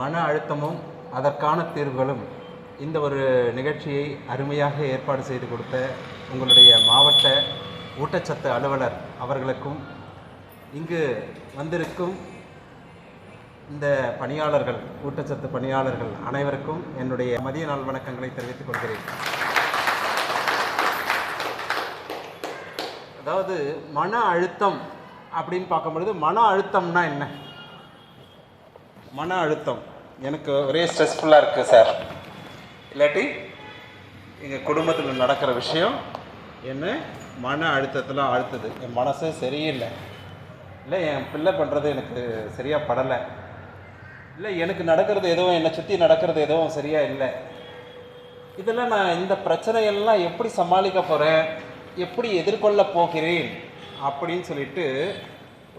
மன அழுத்தமும் அதற்கான தீர்வுகளும் இந்த ஒரு நிகழ்ச்சியை அருமையாக ஏற்பாடு செய்து கொடுத்த உங்களுடைய மாவட்ட ஊட்டச்சத்து அலுவலர் அவர்களுக்கும் இங்கு வந்திருக்கும் இந்த பணியாளர்கள் ஊட்டச்சத்து பணியாளர்கள் அனைவருக்கும் என்னுடைய மதிய நாள் வணக்கங்களை தெரிவித்துக் கொள்கிறேன். அதாவது மன அழுத்தம் அப்படின்னு பார்க்கும்பொழுது மன அழுத்தம்னா என்ன? மன அழுத்தம் எனக்கு ஒரே ஸ்ட்ரெஸ்ஃபுல்லாக இருக்குது சார், இல்லாட்டி எங்கள் குடும்பத்தில் நடக்கிற விஷயம் என்ன மன அழுத்தத்தில் அழுத்துது, என் மனசே சரியில்லை, இல்லை என் பிள்ளை பண்ணுறது எனக்கு சரியாக படலை, இல்லை எனக்கு நடக்கிறது எதுவும் என்னை சுற்றி நடக்கிறது எதுவும் சரியாக இல்லை, இதெல்லாம் நான் இந்த பிரச்சனையெல்லாம் எப்படி சமாளிக்க போகிறேன், எப்படி எதிர்கொள்ள போகிறேன் அப்படின்னு சொல்லிட்டு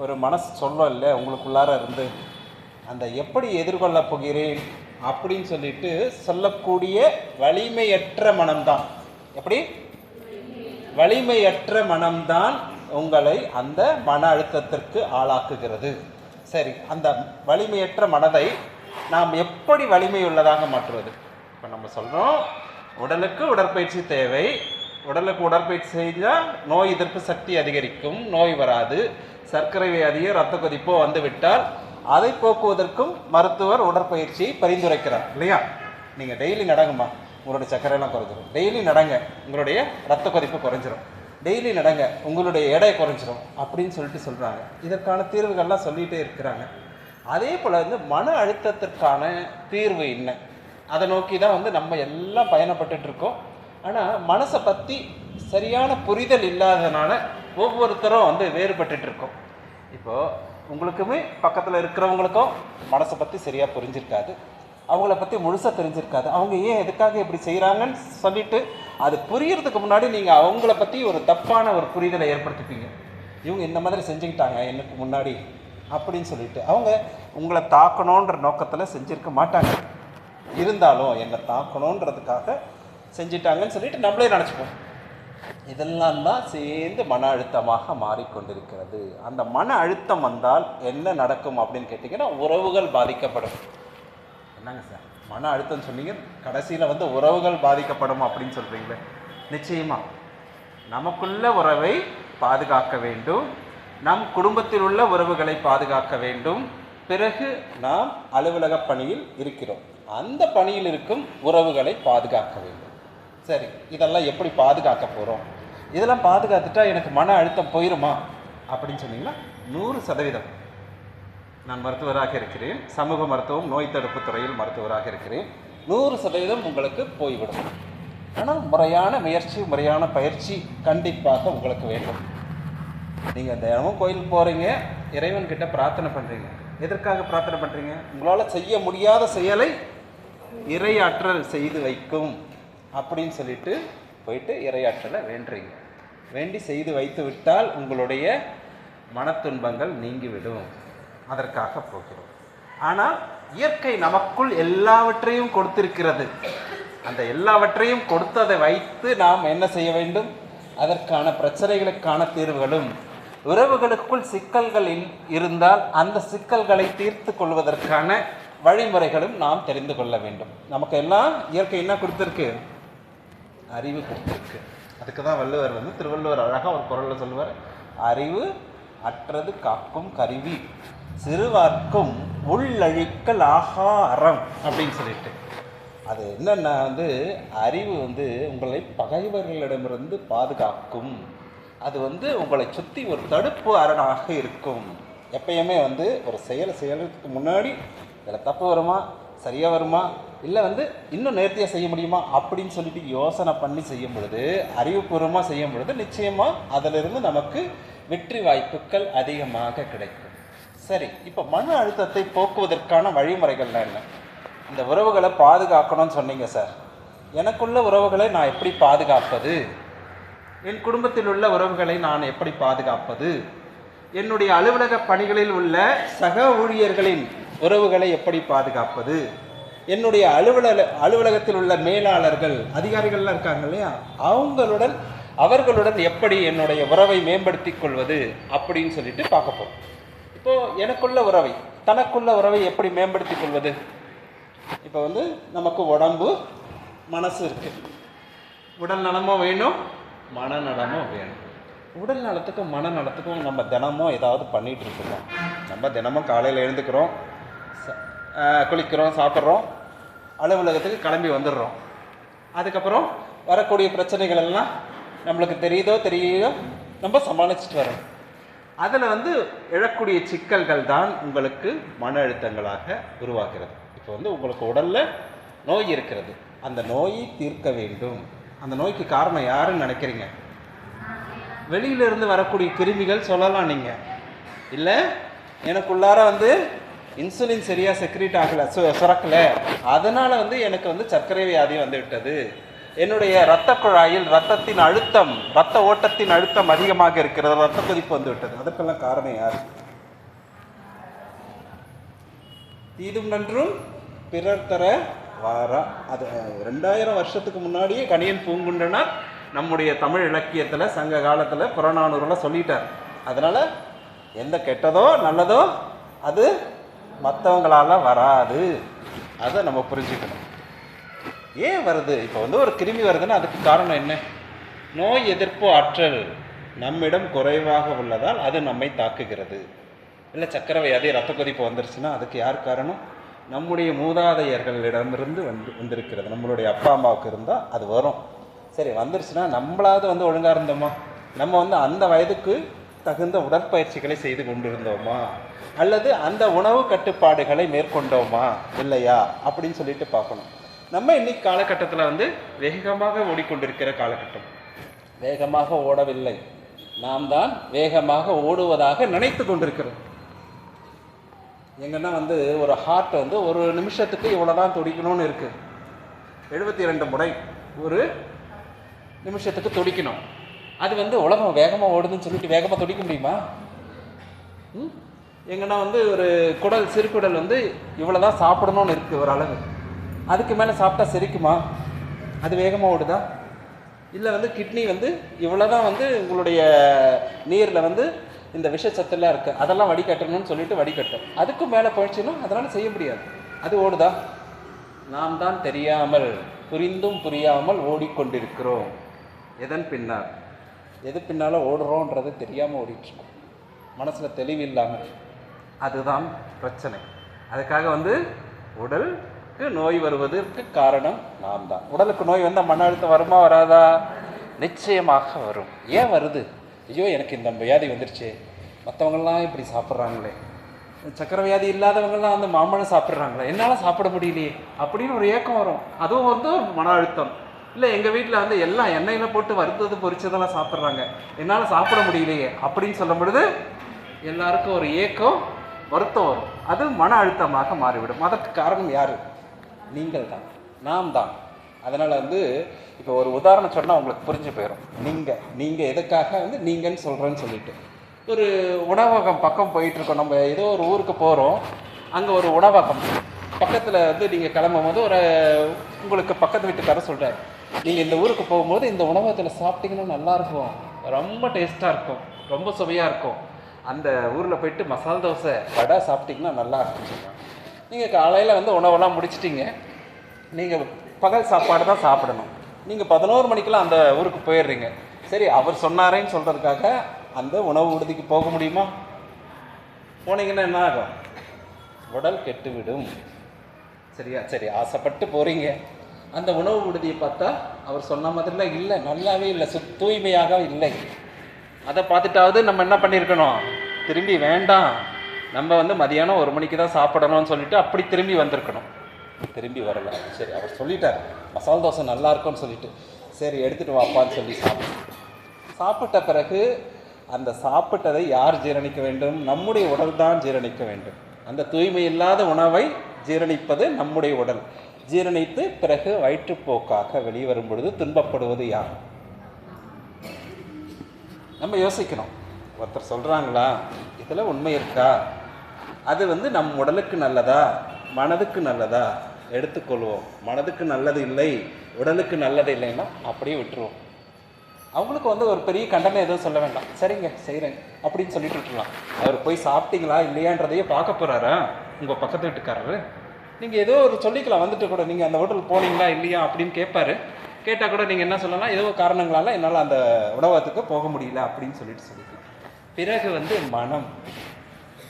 ஒரு மனசு சொல்லும் இல்லை உங்களுக்குள்ளார இருந்து, அந்த எப்படி எதிர்கொள்ள போகிறேன் அப்படின்னு சொல்லிட்டு சொல்லக்கூடிய வலிமையற்ற மனம்தான். எப்படி வலிமையற்ற மனம்தான் உங்களை அந்த மன அழுத்தத்திற்கு ஆளாக்குகிறது. சரி, அந்த வலிமையற்ற மனதை நாம் எப்படி வலிமையுள்ளதாக மாற்றுவது? இப்போ நம்ம சொல்கிறோம் உடலுக்கு உடற்பயிற்சி தேவை, உடலுக்கு உடற்பயிற்சி செஞ்சால் நோய் எதிர்ப்பு சக்தி அதிகரிக்கும், நோய் வராது, சர்க்கரை வியாதியோ ரத்த கொதிப்போ வந்துவிட்டால் அதை போக்குவதற்கும் மருத்துவர் உடற்பயிற்சியை பரிந்துரைக்கிறார் இல்லையா? நீங்கள் டெய்லி நடங்கம்மா, உங்களுடைய சர்க்கரையெல்லாம் குறைஞ்சிரும், டெய்லி நடங்க உங்களுடைய ரத்த கொதிப்பு குறைஞ்சிரும், டெய்லி நடங்க உங்களுடைய எடை குறைஞ்சிரும் அப்படின்னு சொல்லிட்டு சொல்கிறாங்க. இதற்கான தீர்வுகள்லாம் சொல்லிகிட்டே இருக்கிறாங்க. அதே போல் மன அழுத்தத்திற்கான தீர்வு என்ன, அதை நோக்கி தான் நம்ம எல்லாம் பயணப்பட்டுருக்கோம். ஆனால் மனசை பற்றி சரியான புரிதல் இல்லாததுனால ஒவ்வொருத்தரும் வேறுபட்டுருக்கோம். இப்போது உங்களுக்குமே பக்கத்தில் இருக்கிறவங்களுக்கும் மனசை பற்றி சரியாக புரிஞ்சிருக்காது, அவங்கள பற்றி முழுசாக தெரிஞ்சிருக்காது, அவங்க ஏன் எதுக்காக இப்படி செய்கிறாங்கன்னு சொல்லிட்டு அது புரியறதுக்கு முன்னாடி நீங்கள் அவங்கள பற்றி ஒரு தப்பான ஒரு புரிதலை ஏற்படுத்திப்பீங்க. இவங்க இந்த மாதிரி செஞ்சுக்கிட்டாங்க எனக்கு முன்னாடி அப்படின்னு சொல்லிட்டு அவங்க உங்களை தாக்கணுன்ற நோக்கத்தில் செஞ்சுருக்க மாட்டாங்க, இருந்தாலும் என்னை தாக்கணுன்றதுக்காக செஞ்சிட்டாங்கன்னு சொல்லிட்டு நம்மளே நினச்சிப்போம். இதெல்லாம் தான் சேர்ந்து மன அழுத்தமாக மாறிக்கொண்டிருக்கிறது. அந்த மன அழுத்தம் வந்தால் என்ன நடக்கும் அப்படின்னு கேட்டிங்கன்னா உறவுகள் பாதிக்கப்படும். என்னங்க சார் மன அழுத்தம் சொன்னீங்க, கடைசியில் உறவுகள் பாதிக்கப்படும் அப்படின்னு சொல்கிறீங்களே? நிச்சயமாக நமக்குள்ள உறவை பாதுகாக்க வேண்டும், நம் குடும்பத்தில் உள்ள உறவுகளை பாதுகாக்க வேண்டும். பிறகு நாம் அலுவலக பணியில் இருக்கிறோம், அந்த பணியில் இருக்கும் உறவுகளை பாதுகாக்க வேண்டும். சரி, இதெல்லாம் எப்படி பாதுகாக்க போகிறோம்? இதெல்லாம் பாதுகாத்துட்டா எனக்கு மன அழுத்தம் போயிடுமா அப்படின்னு சொன்னீங்கன்னா 100%. நான் மருத்துவராக இருக்கிறேன், சமூக மருத்துவம் நோய் தடுப்பு துறையில் மருத்துவராக இருக்கிறேன். 100% உங்களுக்கு போய்விடும். ஆனால் முறையான முயற்சி, முறையான பயிற்சி கண்டிப்பாக உங்களுக்கு வேண்டும். நீங்கள் தினமும் கோயிலுக்கு போகிறீங்க, இறைவன்கிட்ட பிரார்த்தனை பண்ணுறீங்க. எதற்காக பிரார்த்தனை பண்ணுறீங்க? உங்களால் செய்ய முடியாத செயலை இறையாற்றல் செய்து வைக்கும் அப்படின்னு சொல்லிட்டு போயிட்டு இறையாற்றலை வேண்டுறீங்க. வேண்டி செய்து வைத்து விட்டால் உங்களுடைய மனத்துன்பங்கள் நீங்கிவிடும். அதற்காக போகிறோம். ஆனால் இயற்கை நமக்குள் எல்லாவற்றையும் கொடுத்திருக்கிறது. அந்த எல்லாவற்றையும் கொடுத்ததை வைத்து நாம் என்ன செய்ய வேண்டும்? அதற்கான பிரச்சனைகளுக்கான தீர்வுகளும், உறவுகளுக்குள் சிக்கல்கள் இருந்தால் அந்த சிக்கல்களை தீர்த்து கொள்வதற்கான வழிமுறைகளும் நாம் தெரிந்து கொள்ள வேண்டும். நமக்கு எல்லாம் இயற்கை என்ன கொடுத்துருக்கு? அறிவு கொடுத்துருக்கு. அதுக்கு தான் வள்ளுவர் திருவள்ளுவர் அழகாக ஒரு குறளில் சொல்லுவார், அறிவு அற்றது காக்கும் கருவி, சிறுவார்க்கும் உள்ளழிக்கல் ஆகா அறம் அப்படின்னு சொல்லிட்டு. அது என்னன்னா அறிவு உங்களை பகைவர்களிடமிருந்து பாதுகாக்கும். அது உங்களை சுற்றி ஒரு தடுப்பு அரணாக இருக்கும். எப்பயுமே ஒரு செயலுக்கு முன்னாடி இதில் தப்பு வருமா, சரியாக வருமா, இல்லை இன்னும் நேர்த்தியாக செய்ய முடியுமா அப்படின்னு சொல்லிட்டு யோசனை பண்ணி செய்யும் பொழுது, அறிவுபூர்வமாக செய்யும் பொழுது நிச்சயமாக அதிலிருந்து நமக்கு வெற்றி வாய்ப்புகள் அதிகமாக கிடைக்கும். சரி, இப்போ மன அழுத்தத்தை போக்குவதற்கான வழிமுறைகள்லாம் என்ன? இந்த உறவுகளை பாதுகாக்கணும்னு சொன்னீங்க சார். எனக்குள்ள உறவுகளை நான் எப்படி பாதுகாப்பது? என் குடும்பத்தில் உள்ள உறவுகளை நான் எப்படி பாதுகாப்பது? என்னுடைய அலுவலக பணிகளில் உள்ள சக ஊழியர்களின் உறவுகளை எப்படி பாதுகாப்பது? என்னுடைய அலுவலகத்தில் உள்ள மேலாளர்கள், அதிகாரிகள்லாம் இருக்காங்க இல்லையா, அவர்களுடன் எப்படி என்னுடைய உறவை மேம்படுத்தி கொள்வது அப்படின்னு சொல்லிட்டு பார்க்க போகிறோம். இப்போது எனக்குள்ள உறவை, தனக்குள்ள உறவை எப்படி மேம்படுத்தி கொள்வது? இப்போ வந்து நமக்கு உடம்பு மனசு இருக்குது. உடல் நலமும் வேணும், மனநலமும் வேணும். உடல் நலத்துக்கும் மனநலத்துக்கும் நம்ம தினமும் ஏதாவது பண்ணிகிட்டு இருக்கோம். நம்ம தினமும் காலையில் எழுந்துக்கிறோம், குளிக்கிறோம், சாப்பிட்றோம், அலுவலகத்துக்கு கிளம்பி வந்துடுறோம். அதுக்கப்புறம் வரக்கூடிய பிரச்சனைகள் எல்லாம் நம்மளுக்கு தெரியுதோ நம்ம சமாளிச்சுட்டு வரோம். அதில் வந்து எழக்கூடிய சிக்கல்கள் தான் உங்களுக்கு மன அழுத்தங்களாக உருவாகிறது. இப்போ வந்து உங்களுக்கு உடலில் நோய் இருக்கிறது, அந்த நோயை தீர்க்க வேண்டும். அந்த நோய்க்கு காரணம் யாருன்னு நினைக்கிறீங்க? வெளியிலிருந்து வரக்கூடிய கிருமிகள் சொல்லலாம். நீங்கள் இல்லை எனக்குள்ளார வந்து இன்சுலின் சரியாக செக்ரீட் ஆகலை, சுரக்கலை, அதனால் வந்து எனக்கு வந்து சர்க்கரை வியாதி வந்து விட்டது, என்னுடைய இரத்த குழாயில் இரத்தத்தின் அழுத்தம், இரத்த ஓட்டத்தின் அழுத்தம் அதிகமாக இருக்கிறது, இரத்த கொதிப்பு வந்து விட்டது. அதற்கெல்லாம் காரணம் யார்? தீதும் நன்றும் பிறர் தர வாரா. அது 2000 வருஷத்துக்கு முன்னாடியே கணியன் பூங்குன்றனார் நம்முடைய தமிழ் இலக்கியத்தில் சங்க காலத்தில் புறநானூறில் சொல்லிட்டார். அதனால் எந்த கெட்டதோ நல்லதோ அது மற்றவங்களால் வராது. அதை நம்ம புரிஞ்சுக்கணும். ஏன் வருது? இப்போ வந்து ஒரு கிருமி வருதுன்னா அதுக்கு காரணம் என்ன? நோய் எதிர்ப்பு ஆற்றல் நம்மிடம் குறைவாக உள்ளதால் அது நம்மை தாக்குகிறது. இல்லை சர்க்கரை வியாதி, ரத்த கொதிப்பு வந்துருச்சுன்னா அதுக்கு யார் காரணம்? நம்முடைய மூதாதையர்களிடமிருந்து வந்திருக்கிறது. நம்மளுடைய அப்பா அம்மாவுக்கு இருந்தால் அது வரும். சரி, வந்துருச்சுன்னா நம்மளாவது வந்து ஒழுங்காக இருந்தோமா? நம்ம வந்து அந்த வயதுக்கு தகுந்த உடற்பயிற்சிகளை செய்து கொண்டிருந்தோமா? அல்லது அந்த உணவு கட்டுப்பாடுகளை மேற்கொண்டோமா இல்லையா அப்படின்னு சொல்லிட்டு பார்க்கணும். நம்ம இன்னைக்கு காலகட்டத்தில் வந்து வேகமாக ஓடிக்கொண்டிருக்கிற காலகட்டம். வேகமாக ஓடவில்லை, நாம் தான் வேகமாக ஓடுவதாக நினைத்து கொண்டிருக்கிறோம். எங்கன்னா வந்து ஒரு ஹார்ட் வந்து ஒரு நிமிஷத்துக்கு இவ்வளோதான் துடிக்கணும்னு இருக்குது. 72 முறை ஒரு நிமிஷத்துக்கு துடிக்கணும். அது வந்து உலகம் வேகமாக ஓடுதுன்னு சொல்லிட்டு வேகமாக துடிக்க முடியுமா? எங்கன்னா வந்து ஒரு குடல், சிறுகுடல் வந்து இவ்வளோதான் சாப்பிடணும்னு இருக்குது ஒரு அளவு. அதுக்கு மேலே சாப்பிட்டா செரிக்குமா? அது வேகமாக ஓடுதா? இல்லை வந்து கிட்னி வந்து இவ்வளோதான் வந்து உங்களுடைய நீரில் வந்து இந்த விஷச்சத்தெல்லாம் இருக்குது, அதெல்லாம் வடிகட்டணும்னு சொல்லிட்டு வடிகட்டும். அதுக்கும் மேலே போயிடுச்சுன்னா அதனால் செய்ய முடியாது. அது ஓடுதா? நாம் தான் தெரியாமல், புரிந்தும் புரியாமல் ஓடிக்கொண்டிருக்கிறோம். எதன் பின்னால்? எது பின்னால் ஓடுறோன்றது தெரியாமல் ஓடிட்டுருக்கோம், மனசில் தெளிவில்லாமல். அதுதான் பிரச்சனை. அதுக்காக வந்து உடலுக்கு நோய் வருவதற்கு காரணம் நாம் தான். உடலுக்கு நோய் வந்தால் மன அழுத்தம் வருமா வராதா? நிச்சயமாக வரும். ஏன் வருது? ஐயோ எனக்கு இந்த வியாதி வந்துருச்சு, மற்றவங்களாம் இப்படி சாப்பிட்றாங்களே, சக்கரை வியாதி இல்லாதவங்களாம் வந்து மாம்பழம் சாப்பிட்றாங்களே, என்னால் சாப்பிட முடியலையே அப்படின்னு ஒரு ஏக்கம் வரும். அதுவும் வந்து மன அழுத்தம். இல்லை எங்கள் வீட்டில் வந்து எல்லாம் எண்ணெயில் போட்டு வறுத்தது பொரிச்சதெல்லாம் சாப்பிட்றாங்க, என்னால் சாப்பிட முடியலையே அப்படின்னு சொல்லும் பொழுது எல்லாருக்கும் ஒரு ஏக்கம், வருத்தம் வரும். அது மன அழுத்தமாக மாறிவிடும். அதற்கு காரணம் யார்? நீங்கள் தான், நாம் தான். அதனால் வந்து இப்போ ஒரு உதாரணம் சொன்னால் உங்களுக்கு புரிஞ்சு போயிடும். நீங்கள் எதுக்காக வந்து நீங்கன்னு சொல்கிறேன்னு சொல்லிட்டு, ஒரு உணவகம் பக்கம் போயிட்டுருக்கோம். நம்ம ஏதோ ஒரு ஊருக்கு போகிறோம், அங்கே ஒரு உணவகம் பக்கத்தில் வந்து நீங்கள் கிளம்பும் போது ஒரு உங்களுக்கு பக்கத்து வீட்டுக்காரர் சொல்கிறார், நீங்கள் இந்த ஊருக்கு போகும்போது இந்த உணவகத்தில் சாப்பிட்டீங்கன்னா நல்லாயிருக்கும், ரொம்ப டேஸ்ட்டாக இருக்கும், ரொம்ப சுவையாக இருக்கும், அந்த ஊரில் போயிட்டு மசால் தோசை வடை சாப்பிட்டிங்கன்னா நல்லா இருக்குன்னு சொல்லுவாங்க. நீங்கள் காலையில் வந்து உணவெல்லாம் முடிச்சிட்டிங்க, நீங்கள் பகல் சாப்பாடு தான் சாப்பிடணும். நீங்கள் 11 மணிக்கெலாம் அந்த ஊருக்கு போயிடுறீங்க. சரி, அவர் சொன்னாரேன்னு சொல்கிறதுக்காக அந்த உணவு விடுதிக்கு போக முடியுமா? போனீங்கன்னா என்ன ஆகும்? உடல் கெட்டுவிடும். சரியா? சரி, ஆசைப்பட்டு போகிறீங்க, அந்த உணவு விடுதியை பார்த்தா அவர் சொன்ன மாதிரிலாம் இல்லை, நல்லாவே இல்லை, தூய்மையாக இல்லை. அதை பார்த்துட்டாவது நம்ம என்ன பண்ணியிருக்கணும்? திரும்பி வேண்டாம், நம்ம வந்து மதியானம் 1 மணிக்கு தான் சாப்பிடணும்னு சொல்லிட்டு அப்படி திரும்பி வந்திருக்கணும். திரும்பி வரலை. சரி, அவர் சொல்லிட்டார் மசால் தோசை நல்லா இருக்கும்னு சொல்லிட்டு, சரி எடுத்துகிட்டு வாப்பான்னு சொல்லி சாப்பிட்ட பிறகு அந்த சாப்பிட்டதை யார் ஜீரணிக்க வேண்டும்? நம்முடைய உடல் தான் ஜீரணிக்க வேண்டும். அந்த தூய்மை இல்லாத உணவை ஜீரணிப்பது நம்முடைய உடல். ஜீரணித்து பிறகு வயிற்றுப்போக்காக வெளிவரும் பொழுது துன்பப்படுவது யார்? நம்ம யோசிக்கணும். ஒருத்தர் சொல்கிறாங்களா, இதில் உண்மை இருக்கா? அது வந்து நம் உடலுக்கு நல்லதா, மனதுக்கு நல்லதா? எடுத்துக்கொள்வோம். மனதுக்கு நல்லது இல்லை, உடலுக்கு நல்லது இல்லைன்னா அப்படியே விட்டுருவோம். அவங்களுக்கு வந்து ஒரு பெரிய கண்டனை எதுவும் சொல்ல வேண்டாம், சரிங்க செய்கிறேன் அப்படின்னு சொல்லிட்டு விட்டுருலாம். அவர் போய் சாப்பிட்டீங்களா இல்லையான்றதையே பார்க்க போகிறாரா உங்கள் பக்கத்து வீட்டுக்காரரு? நீங்கள் ஏதோ ஒரு சொல்லிக்கலாம், வந்துட்டு கூட நீங்கள் அந்த ஹோட்டல் போனீங்களா இல்லையா அப்படின்னு கேட்பாரு. கேட்டால் கூட நீங்கள் என்ன சொல்லலாம், ஏதோ காரணங்களால் என்னால் அந்த உணவகத்துக்கு போக முடியல அப்படின்னு சொல்லிக்கலாம். பிறகு மனம்,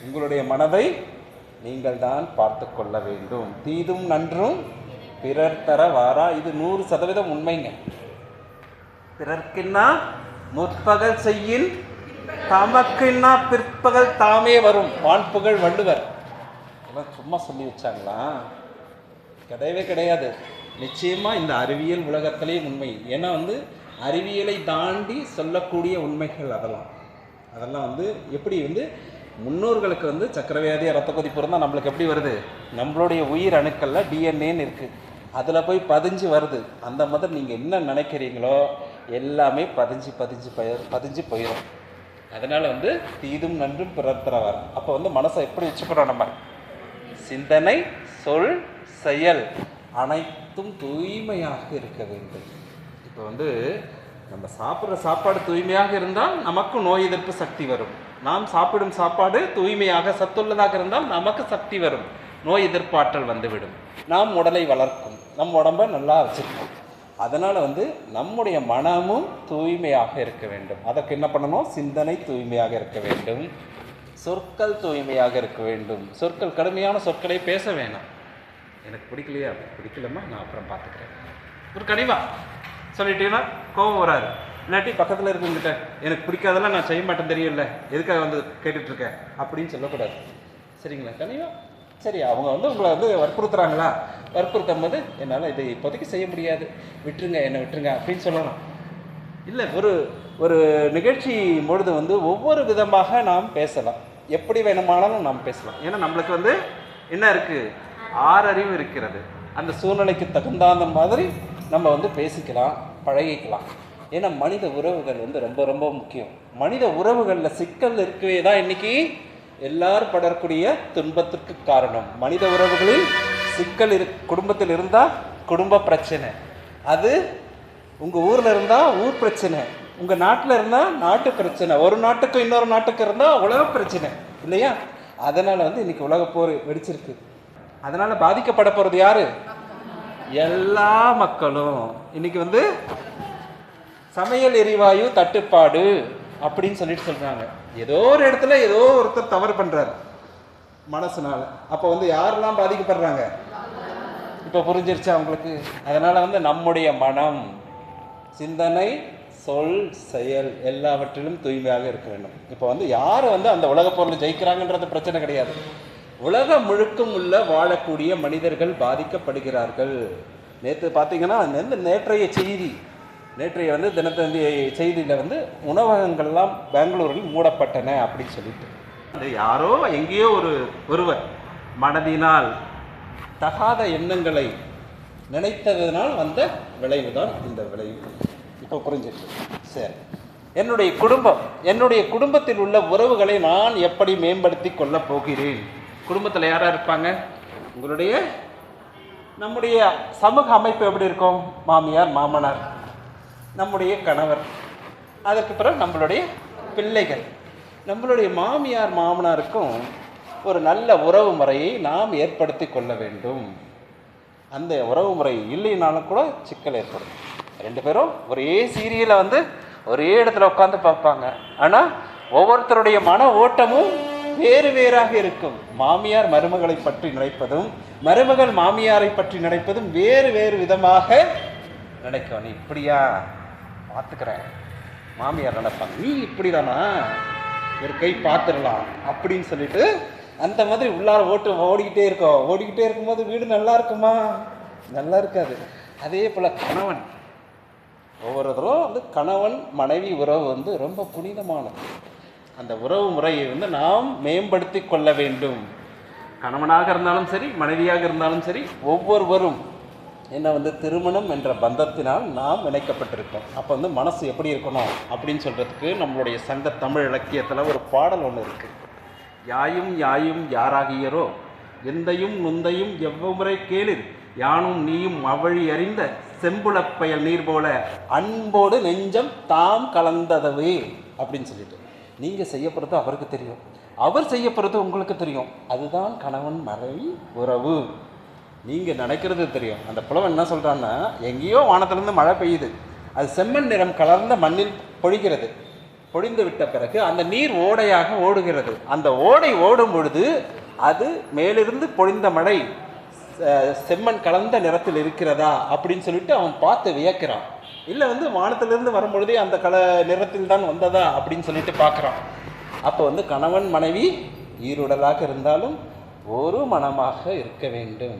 உங்களுடைய மனதை நீங்கள் தான் பார்த்து கொள்ள வேண்டும். தீதும் நன்றும் பிறர் தர வாரா, இது 100% உண்மைங்க. பிறர்க்கின்னா முற்பகல் செய்யின் தமக்குன்னா பிற்பகல் தாமே வரும், வான்புகழ் வள்ளுவர். எல்லாம் சும்மா சொல்லி வச்சாங்களா? கிடையவே கிடையாது. நிச்சயமா இந்த அறிவியல் உலகத்திலே உண்மை. ஏன்னா அறிவியலை தாண்டி சொல்லக்கூடிய உண்மைகள் அதெல்லாம் எப்படி முன்னோர்களுக்கு சக்கரவியாதி ரத்த கொதிப்பு இருந்தால் நம்மளுக்கு எப்படி வருது? நம்மளுடைய உயிர் அணுக்களில் டிஎன்ஏன்னு இருக்குது, அதில் போய் பதிஞ்சு வருது. அந்த மாதிரி நீங்கள் என்ன நினைக்கிறீங்களோ எல்லாமே பதிஞ்சு போயிடும். அதனால் தீதும் நன்றும் பிறர் தர வர. அப்போ மனசை எப்படி வச்சுக்கிறோம்? நம்ம சிந்தனை, சொல், செயல் அனைத்தும் தூய்மையாக இருக்க வேண்டும். இப்போ நம்ம சாப்பிட்ற சாப்பாடு தூய்மையாக இருந்தால் நமக்கு நோய் எதிர்ப்பு சக்தி வரும். நாம் சாப்பிடும் சாப்பாடு தூய்மையாக சத்துள்ளதாக இருந்தால் நமக்கு சக்தி வரும், நோய் எதிர்ப்பாற்றல் வந்துவிடும். நாம் உடலை வளர்க்கும், நம் உடம்பை நல்லா வச்சுருக்கோம். அதனால் நம்முடைய மனமும் தூய்மையாக இருக்க வேண்டும். அதற்கு என்ன பண்ணணும்? சிந்தனை தூய்மையாக இருக்க வேண்டும், சொற்கள் தூய்மையாக இருக்க வேண்டும். சொற்கள், கடுமையான சொற்களை பேச வேணாம். எனக்கு பிடிக்கலையா? பிடிக்கலம்மா, நான் அப்புறம் பார்த்துக்கிறேன். ஒரு கனிவா சொல்லிட்டீங்கன்னா கோபம் வராது. இல்லாட்டி பக்கத்தில் இருக்குங்கிட்ட எனக்கு பிடிக்காதெல்லாம் நான் செய்ய மாட்டேன் தெரியல, எதுக்காக கேட்டுட்ருக்கேன் அப்படின்னு சொல்லக்கூடாது. சரிங்களா? கனிவா சரி, அவங்க உங்களை வற்புறுத்துறாங்களா? வற்புறுத்தும் போது என்னால் இதை இப்போதைக்கு செய்ய முடியாது, விட்டுருங்க, என்னை விட்டுருங்க அப்படின்னு சொல்லலாம். இல்லை, ஒரு நிகழ்ச்சி பொழுது ஒவ்வொரு விதமாக நாம் பேசலாம், எப்படி வேணுமானாலும் நாம் பேசலாம். ஏன்னா நம்மளுக்கு என்ன இருக்குது? 6 அறிவு இருக்கிறது. அந்த சூழ்நிலைக்கு தகுந்த மாதிரி நம்ம பேசிக்கலாம், பழகிக்கலாம். ஏன்னா மனித உறவுகள் ரொம்ப ரொம்ப முக்கியம். மனித உறவுகளில் சிக்கல் இருக்கவே தான் இன்றைக்கி எல்லாரும் படக்கூடிய துன்பத்திற்கு காரணம். மனித உறவுகளில் சிக்கல் குடும்பத்தில் இருந்தால் குடும்ப பிரச்சனை, அது உங்கள் ஊரில் இருந்தால் ஊர் பிரச்சனை, உங்கள் நாட்டில் இருந்தால் நாட்டு பிரச்சனை, ஒரு நாட்டுக்கு இன்னொரு நாட்டுக்கு இருந்தால் உலக பிரச்சனை இல்லையா? அதனால் இன்றைக்கி உலகப்போர் வெடிச்சிருக்கு. அதனால் பாதிக்கப்பட போகிறது யார்? எல்லா மக்களும். இன்றைக்கி சமையல் எரிவாயு தட்டுப்பாடு அப்படின்னு சொல்கிறாங்க. ஏதோ ஒரு இடத்துல ஏதோ ஒருத்தர் தவறு பண்ணுறாரு மனசுனால. அப்போ யாரெல்லாம் பாதிக்கப்படுறாங்க? இப்போ புரிஞ்சிருச்சா உங்களுக்கு? அதனால் நம்முடைய மனம், சிந்தனை, சொல், செயல் எல்லாவற்றிலும் தூய்மையாக இருக்க வேண்டும். இப்போ யார் அந்த உலகப் போரில் ஜெயிக்கிறாங்கன்றது பிரச்சனை கிடையாது. உலகம் முழுக்கும் உள்ள வாழக்கூடிய மனிதர்கள் பாதிக்கப்படுகிறார்கள். நேற்று பார்த்தீங்கன்னா நேற்றைய தினத்தந்தி செய்தியில் உணவகங்கள்லாம் பெங்களூரில் மூடப்பட்டன அப்படின்னு சொல்லிட்டு யாரோ எங்கேயோ ஒருவர் மனதினால் தகாத எண்ணங்களை நினைத்ததனால் வந்த விளைவு தான் இந்த விளைவு. இப்போ புரிஞ்சிட்டு சரி, என்னுடைய குடும்பத்தில் உள்ள உறவுகளை நான் எப்படி மேம்படுத்தி கொள்ளப் போகிறேன்? குடும்பத்தில் யாராக இருப்பாங்க? நம்முடைய சமூக அமைப்பு எப்படி இருக்கும்? மாமியார், மாமனார், நம்முடைய கணவர், அதற்கு பிறகு நம்மளுடைய பிள்ளைகள். நம்மளுடைய மாமியார் மாமனாருக்கும் ஒரு நல்ல உறவு முறையை நாம் ஏற்படுத்தி கொள்ள வேண்டும். அந்த உறவு முறை இல்லைனாலும் கூட சிக்கல் ஏற்படும். 2 பேரும் ஒரே சீரியலை ஒரே இடத்துல உட்காந்து பார்ப்பாங்க, ஆனால் ஒவ்வொருத்தருடைய மன ஓட்டமும் வேறு வேறாக இருக்கும். மாமியார் மருமகளை பற்றி நினைப்பதும் மருமகள் மாமியாரை பற்றி நினைப்பதும் வேறு வேறு விதமாக நினைக்கும். நீ இப்படியா? பார்த்துக்கிறேன். மாமியார் நினைப்பாங்க, நீ இப்படி தானா, ஒரு கை பார்த்துடலாம் அப்படின்னு சொல்லிட்டு அந்த மாதிரி உள்ளார ஓடிக்கிட்டே இருக்கும்போது வீடு நல்லா இருக்குமா? நல்லா இருக்காது. அதே போல் கணவன், ஒவ்வொருத்தரும் கணவன் மனைவி உறவு ரொம்ப புனிதமானது. அந்த உறவு முறையை நாம் மேம்படுத்தி கொள்ள வேண்டும். கணவனாக இருந்தாலும் சரி, மனைவியாக இருந்தாலும் சரி, ஒவ்வொருவரும் என்ன திருமணம் என்ற பந்தத்தினால் நாம் இணைக்கப்பட்டிருக்கோம். அப்போ மனசு எப்படி இருக்கணும் அப்படின்னு சொல்கிறதுக்கு நம்மளுடைய சங்க தமிழ் இலக்கியத்தில் ஒரு பாடல் ஒன்று இருக்குது. யாயும் யாயும் யாராகியரோ எந்தையும் நுந்தையும் எவ்வமுறை கேளிர் யானும் நீயும் அவ்வழி அறிந்த செம்புளப்பயல் நீர் போல அன்போடு நெஞ்சம் தாம் கலந்ததவே அப்படின்னு சொல்லிட்டு, நீங்கள் செய்யப்படுறது அவருக்கு தெரியும், அவர் செய்யப்படுறது உங்களுக்கு தெரியும். அதுதான் கணவன் மனைவி உறவு. நீங்கள் நினைக்கிறது தெரியும். அந்த புலவன் என்ன சொல்கிறான்னா, எங்கேயோ வானத்திலிருந்து மழை பெய்யுது, அது செம்மண் நிறம் கலர்ந்த மண்ணில் பொழிகிறது. பொழிந்து விட்ட பிறகு அந்த நீர் ஓடையாக ஓடுகிறது. அந்த ஓடை ஓடும் பொழுது அது மேலிருந்து பொழிந்த மழை செம்மண் கலந்த நிறத்தில் இருக்கிறதா அப்படின்னு சொல்லிட்டு அவன் பார்த்து வியக்கிறான். இல்லை வானத்திலிருந்து வரும்பொழுதே அந்த நிறத்தில் தான் வந்ததா அப்படின்னு சொல்லிட்டு பார்க்குறான். அப்போ கணவன் மனைவி ஈருடலாக இருந்தாலும் ஒரு மனமாக இருக்க வேண்டும்,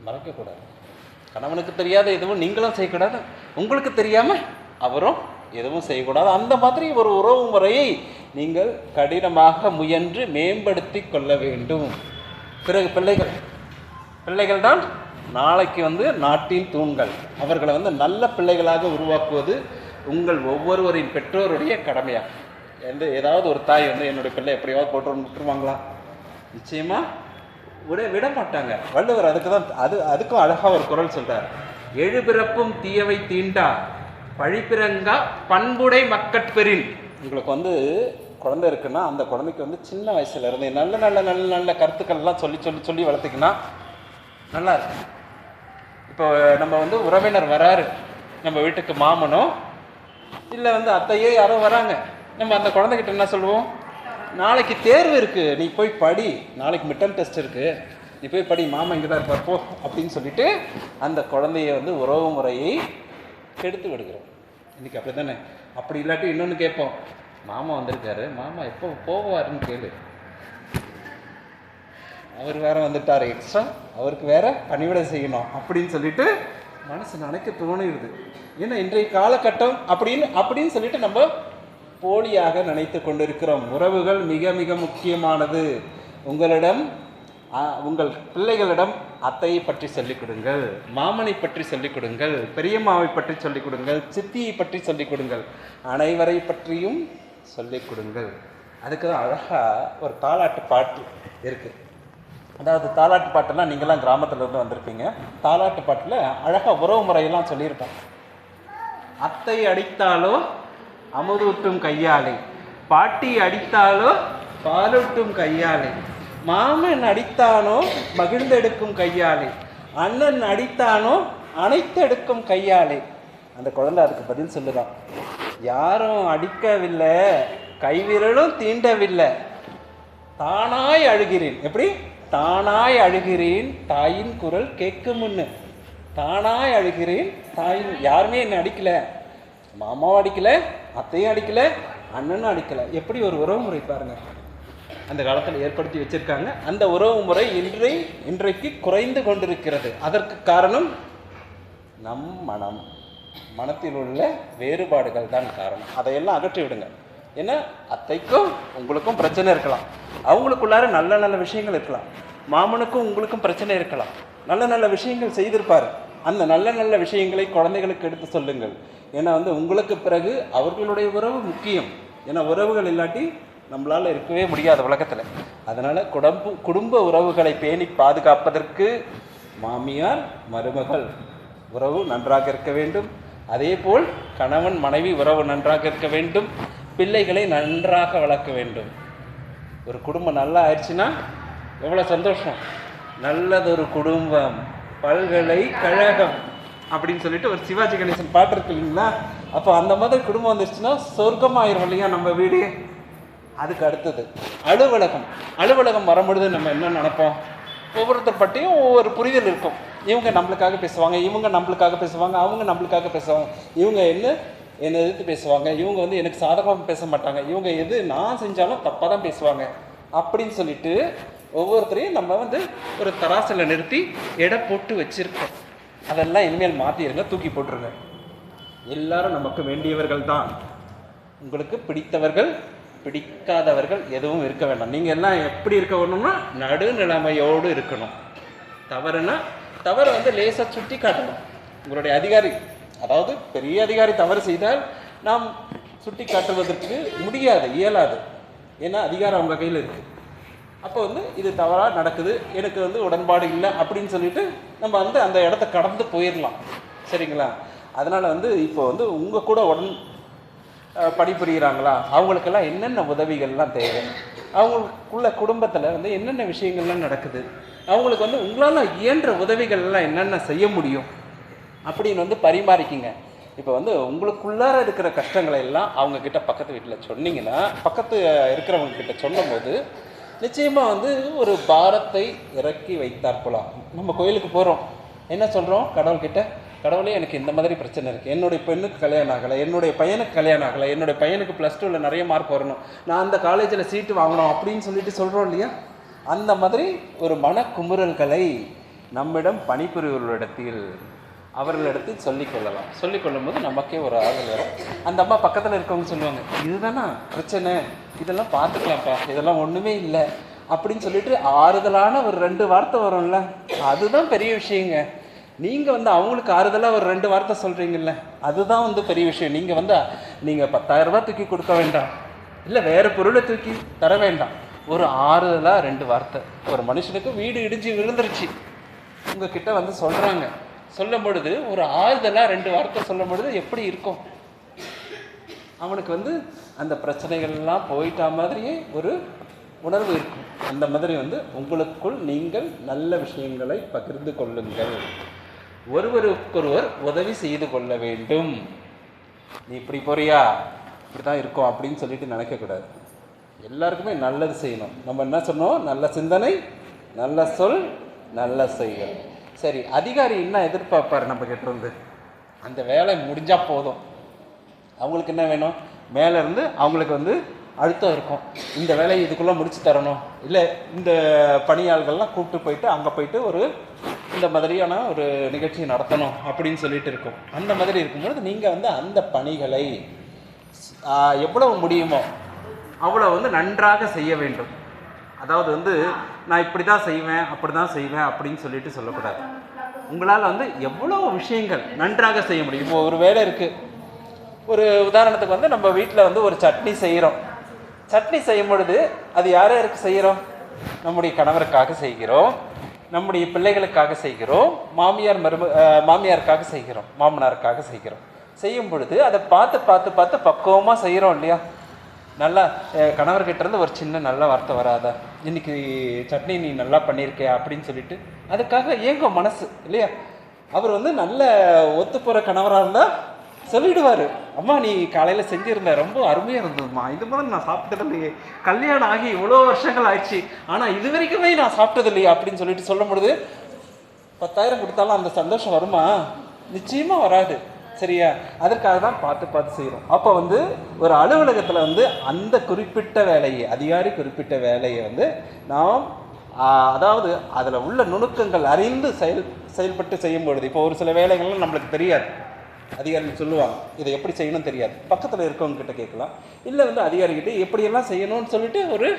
மறக்கக்கூடாது. கணவனுக்கு தெரியாத எதுவும் நீங்களும் செய்யக்கூடாது, உங்களுக்கு தெரியாமல் அவரும் எதுவும் செய்யக்கூடாது. அந்த மாதிரி ஒரு உறவு முறையை நீங்கள் கடினமாக முயன்று மேம்படுத்தி கொள்ள வேண்டும். பிறகு பிள்ளைகள் தான் நாளைக்கு நாட்டின் தூண்கள். அவர்களை நல்ல பிள்ளைகளாக உருவாக்குவது உங்கள் ஒவ்வொருவரின் பெற்றோருடைய கடமையாக. ஏதாவது ஒரு தாய் என்னுடைய பிள்ளை எப்படியாவது போட்டு விட்டுருவாங்களா? நிச்சயமாக விட மாட்டாங்க. வள்ளுவர் அதுக்கும் அழகாக ஒரு குறள் சொல்றார். எழுபிறப்பும் தீயவை தீண்டா பழிப்பிறங்கா பண்புடை மக்கட்பெறின். உங்களுக்கு குழந்தை இருக்குன்னா அந்த குழந்தைக்கு சின்ன வயசுல இருந்து நல்ல நல்ல நல்ல நல்ல கருத்துக்கள்லாம் சொல்லி சொல்லி சொல்லி வளர்த்திங்கன்னா நல்லா இருக்கு. இப்போ நம்ம உறவினர் வராரு நம்ம வீட்டுக்கு, மாமனோ இல்லை அத்தையோ யாரோ வராங்க, நம்ம அந்த குழந்தைகிட்ட என்ன சொல்லுவோம்? நாளைக்கு தேர்வு இருக்குது, நீ போய் படி, நாளைக்கு மிட்டம் டெஸ்ட் இருக்குது, நீ போய் படி, மாமா இங்கே தான் இருப்பார் போ அப்படின்னு சொல்லிட்டு அந்த குழந்தைய உறவு முறையை கெடுத்து விடுகிறோம். இன்றைக்கி அப்படி தானே? அப்படி இல்லாட்டி இன்னொன்று கேட்போம், மாமா வந்திருக்காரு, மாமா எப்போ போவாருன்னு கேளு. அவர் வேற வந்துட்டார், எக்ஸ்ட்ரா அவருக்கு வேற பணிவிடை செய்யணும் அப்படின்னு சொல்லிட்டு மனசு நினைக்க தோணிடுது. ஏன்னா இன்றைய காலகட்டம் அப்படின்னு சொல்லிட்டு நம்ம போலியாக நினைத்து கொண்டிருக்கிறோம். உறவுகள் மிக மிக முக்கியமானது. உங்கள் பிள்ளைகளிடம் அத்தையை பற்றி சொல்லிக் கொடுங்கள், மாமனை பற்றி சொல்லிக் கொடுங்கள், பெரியம்மாவை பற்றி சொல்லிக் கொடுங்கள், சித்தியை பற்றி சொல்லிக் கொடுங்கள், அனைவரை பற்றியும் சொல்லிக் கொடுங்கள். அதுக்கு தான் அழகாக ஒரு தாலாட்டு பாட்டு இருக்குது. அதாவது தாலாட்டு பாட்டெல்லாம் நீங்களாம் கிராமத்துலேருந்து வந்திருப்பீங்க. தாலாட்டு பாட்டில் அழகாக உறவு முறையெல்லாம் சொல்லியிருப்பாங்க. அத்தை அடித்தாலோ அமுதூட்டும் கையாளை, பாட்டி அடித்தாலோ பாலூட்டும் கையாளை, மாமன் அடித்தானோ மகிழ்ந்தெடுக்கும் கையாளை, அண்ணன் அடித்தானோ அணைத்தெடுக்கும் கையாளை. அந்த குழந்தை அதுக்கு பதில் சொல்லுதான், யாரும் அடிக்கவில்லை, கைவிரலும் தீண்டவில்லை, தானாய் அழுகிறேன். எப்படி? தானாய் அழுகிறேன் தாயின் குரல் கேட்கும் முன்னு. தானாய் அழுகிறேன் தாயின், யாருமே என்னை அடிக்கல, மாமாவும் அடிக்கல, அத்தையும் அடிக்கல, அண்ணனும் அடிக்கல. எப்படி ஒரு உறவு முறை பாருங்க அந்த காலத்தில் ஏற்படுத்தி வச்சிருக்காங்க. அந்த உறவு முறை இன்றைக்கு குறைந்து கொண்டிருக்கிறது. அதற்கு காரணம் நம் மனத்தில் உள்ள வேறுபாடுகள் தான் காரணம். அதையெல்லாம் அகற்றி விடுங்க. ஏன்னா அத்தைக்கும் உங்களுக்கும் பிரச்சனை இருக்கலாம், அவங்களுக்குள்ளார நல்ல நல்ல விஷயங்கள் இருக்கலாம், மாமனுக்கும் உங்களுக்கும் பிரச்சனை இருக்கலாம், நல்ல நல்ல விஷயங்கள் செய்திருப்பார். அந்த நல்ல நல்ல விஷயங்களை குழந்தைகளுக்கு எடுத்து சொல்லுங்கள். ஏன்னா உங்களுக்கு பிறகு அவர்களுடைய உறவு முக்கியம். ஏன்னா உறவுகள் இல்லாட்டி நம்மளால் இருக்கவே முடியாத உலகத்தில். அதனால் குடும்ப உறவுகளை பேணி பாதுகாப்பதற்கு மாமியார் மருமகள் உறவு நன்றாக இருக்க வேண்டும். அதே போல் கணவன் மனைவி உறவு நன்றாக இருக்க வேண்டும். பிள்ளைகளை நன்றாக வளர்க்க வேண்டும். ஒரு குடும்பம் நல்லா ஆயிடுச்சுன்னா எவ்வளோ சந்தோஷம். நல்லதொரு குடும்பம் பல்கலைக்கழகம் அப்படின்னு சொல்லிட்டு ஒரு சிவாஜி கணேசன் பாட்டு இருக்கு இல்லைங்களா? அப்போ அந்த மாதிரி குடும்பம் வந்துருச்சுன்னா சொர்க்கமாயிரும் இல்லையா நம்ம வீடு. அதுக்கு அடுத்தது அலுவலகம் வரும்பொழுது நம்ம என்ன நினைப்போம்? ஒவ்வொருத்தர் பற்றியும் ஒவ்வொரு புரிதல் இருக்கும். இவங்க நம்மளுக்காக பேசுவாங்க, இவங்க நம்மளுக்காக பேசுவாங்க, அவங்க நம்மளுக்காக பேசுவாங்க, இவங்க என்னை எதிர்த்து பேசுவாங்க, இவங்க எனக்கு சாதகமாக பேச மாட்டாங்க, இவங்க எது நான் செஞ்சாலும் தப்பாக தான் பேசுவாங்க அப்படின்னு சொல்லிட்டு ஒவ்வொருத்தரையும் நம்ம ஒரு தராசில் நிறுத்தி எடை போட்டு வச்சிருக்கோம். அதெல்லாம் இனிமேல் மாற்றிடுங்க, தூக்கி போட்டுருங்க. எல்லாரும் நமக்கு வேண்டியவர்கள் தான். உங்களுக்கு பிடித்தவர்கள் பிடிக்காதவர்கள் எதுவும் இருக்க வேண்டாம். நீங்கள் எல்லாம் எப்படி இருக்க வேணும்னா நடுநிலைமையோடு இருக்கணும். தவறு லேசாக சுட்டி காட்டணும். உங்களுடைய அதிகாரி, அதாவது பெரிய அதிகாரி தவறு செய்தால் நாம் சுட்டி காட்டுவதற்கு முடியாது, இயலாது. ஏன்னா அதிகாரம் அவங்க கையில் இருக்குது. அப்போ இது தவறாக நடக்குது, எனக்கு உடன்பாடு இல்லை அப்படின்னு சொல்லிட்டு நம்ம அந்த இடத்த கடந்து போயிடலாம். சரிங்களா? அதனால் இப்போ உங்கள் கூட பணிபுரிகிறாங்களா, அவங்களுக்கெல்லாம் என்னென்ன உதவிகள்லாம் தேவை, அவங்களுக்குள்ள குடும்பத்தில் என்னென்ன விஷயங்கள்லாம் நடக்குது, அவங்களுக்கு வந்து உங்களால் இயன்ற உதவிகள்லாம் என்னென்ன செய்ய முடியும் அப்படின்னு வந்து பரிமாறிக்கிங்க. இப்போ வந்து உங்களுக்குள்ளார இருக்கிற கஷ்டங்களை எல்லாம் அவங்கக்கிட்ட பக்கத்து வீட்டில் சொன்னீங்கன்னா, பக்கத்து இருக்கிறவங்க கிட்ட சொல்லும்போது நிச்சயமாக வந்து ஒரு பாரத்தை இறக்கி வைத்தார் போலாம். நம்ம கோயிலுக்கு போகிறோம், என்ன சொல்கிறோம் கடவுள்கிட்ட, கடவுளே எனக்கு இந்த மாதிரி பிரச்சனை இருக்குது, என்னுடைய பெண்ணுக்கு கல்யாணம் ஆகலை, என்னுடைய பையனுக்கு கல்யாணம் ஆகலை, என்னுடைய பையனுக்கு +2ல் நிறைய மார்க் வரணும், நான் அந்த காலேஜில் சீட்டு வாங்கணும் அப்படின்னு சொல்லிட்டு சொல்கிறோம் இல்லையா? அந்த மாதிரி ஒரு மனக்குமுறல்களை நம்மிடம் பணிபுரிவர்களிடத்தில் அவர்களிடத்தில் சொல்லிக்கொள்ளலாம். சொல்லிக்கொள்ளும் போது நமக்கே ஒரு ஆறுதல் வரும். அந்த அம்மா பக்கத்தில் இருக்கவங்க சொல்லுவாங்க, இதுதானா பிரச்சனை, இதெல்லாம் பார்த்துக்கலாம்ப்பா, இதெல்லாம் ஒன்றுமே இல்லை அப்படின்னு சொல்லிட்டு ஆறுதலான ஒரு 2 வார்த்தை வரும்ல, அதுதான் பெரிய விஷயங்க. நீங்கள் வந்து அவங்களுக்கு ஆறுதலாக ஒரு 2 வார்த்தை சொல்கிறீங்கல்ல, அதுதான் வந்து பெரிய விஷயம். நீங்கள் வந்து நீங்கள் 10,000 ரூபா தூக்கி கொடுக்க வேண்டாம், இல்லை வேறு பொருளை தூக்கி தர வேண்டாம், ஒரு ஆறுதலாக 2 வார்த்தை. ஒரு மனுஷனுக்கு வீடு இடிஞ்சு விழுந்துருச்சு, உங்ககிட்ட வந்து சொல்கிறாங்க, சொல்லும் பொழுது ஒரு ஆறுதலாக 2 வார்த்தை சொல்லும் பொழுது எப்படி இருக்கும்? அவனுக்கு வந்து அந்த பிரச்சனைகள்லாம் போயிட்டா மாதிரியே ஒரு உணர்வு இருக்கும். அந்த மாதிரி வந்து உங்களுக்குள் நீங்கள் நல்ல விஷயங்களை பகிர்ந்து கொள்ளுங்கள். ஒருவருக்கொருவர் உதவி செய்து கொள்ள வேண்டும். நீ இப்படி போறியா, இப்படி தான் இருக்கும் அப்படின்னு சொல்லிட்டு நினைக்கக்கூடாது. எல்லாருக்குமே நல்லது செய்யணும். நம்ம என்ன சொன்னோம்? நல்ல சிந்தனை, நல்ல சொல், நல்ல செயல். சரி, அதிகாரி என்ன எதிர்பார்ப்பார் நம்ம கிட்ட இருந்து? அந்த வேலை முடிஞ்சால் போதும். அவங்களுக்கு என்ன வேணும்? மேலேருந்து அவங்களுக்கு வந்து அழுத்தம் இருக்கும், இந்த வேலையை இதுக்குள்ளே முடிச்சு தரணும், இல்லை இந்த பணியாளர்கள்லாம் கூப்பிட்டு போயிட்டு அங்கே போயிட்டு ஒரு இந்த மாதிரியான ஒரு நிகழ்ச்சியை நடத்தணும் அப்படின்னு சொல்லிட்டு இருக்கும். அந்த மாதிரி இருக்கும்பொழுது நீங்கள் வந்து அந்த பணிகளை எவ்வளவு முடியுமோ அவ்வளோ வந்து நன்றாக செய்ய வேண்டும். அதாவது வந்து நான் இப்படி தான் செய்வேன், அப்படி தான் செய்வேன் அப்படின்னு சொல்லிட்டு சொல்லக்கூடாது. உங்களால் வந்து எவ்வளோ விஷயங்கள் நன்றாக செய்ய முடியும். இப்போ ஒரு வேலை இருக்குது, ஒரு உதாரணத்துக்கு வந்து நம்ம வீட்டில் வந்து ஒரு சட்னி செய்கிறோம். சட்னி செய்யும் பொழுது அது யாருக்கு செய்கிறோம்? நம்முடைய கணவருக்காக செய்கிறோம், நம்முடைய பிள்ளைகளுக்காக செய்கிறோம், மாமியாருக்காக செய்கிறோம், மாமனாருக்காக செய்கிறோம். செய்யும் பொழுது அதை பார்த்து பார்த்து பார்த்து பக்குவமாக செய்கிறோம் இல்லையா? நல்லா கணவர்கிட்ட இருந்து ஒரு சின்ன நல்ல வார்த்தை வராதா, இன்னைக்கு சட்னி நீ நல்லா பண்ணியிருக்கியா அப்படின்னு சொல்லிட்டு அதுக்காக ஏங்கும் மனசு இல்லையா? அவர் வந்து நல்ல ஒத்து போகிற கணவராக இருந்தால் சொல்லிடுவார், அம்மா நீ காலையில் செஞ்சுருந்த ரொம்ப அருமையாக இருந்ததும்மா, இது மாதிரி நான் சாப்பிட்டது இல்லையே, கல்யாணம் ஆகி இவ்வளோ வருஷங்கள் ஆயிடுச்சு ஆனால் இது வரைக்குமே நான் சாப்பிட்டது இல்லையா அப்படின்னு சொல்லிட்டு சொல்லும் பொழுது 10,000 கொடுத்தாலும் அந்த சந்தோஷம் வருமா? நிச்சயமாக வராது. சரியா? அதற்காக தான் பார்த்து பார்த்து செய்கிறோம். அப்போ வந்து ஒரு அலுவலகத்தில் வந்து அந்த குறிப்பிட்ட வேலையை, அதிகாரி குறிப்பிட்ட வேலையை வந்து நாம் அதாவது அதில் உள்ள நுணுக்கங்கள் அறிந்து செயல்பட்டு செய்யும் பொழுது, இப்போ ஒரு சில வேலைகள்லாம் நம்மளுக்கு தெரியாது, அதிகாரிகள் சொல்லுவாங்க இதை எப்படி செய்யணும்னு தெரியாது, பக்கத்தில் இருக்கவங்க கிட்ட கேட்கலாம், இல்லை வந்து அதிகாரிகிட்ட எப்படியெல்லாம் செய்யணும்னு சொல்லிட்டு ஒரு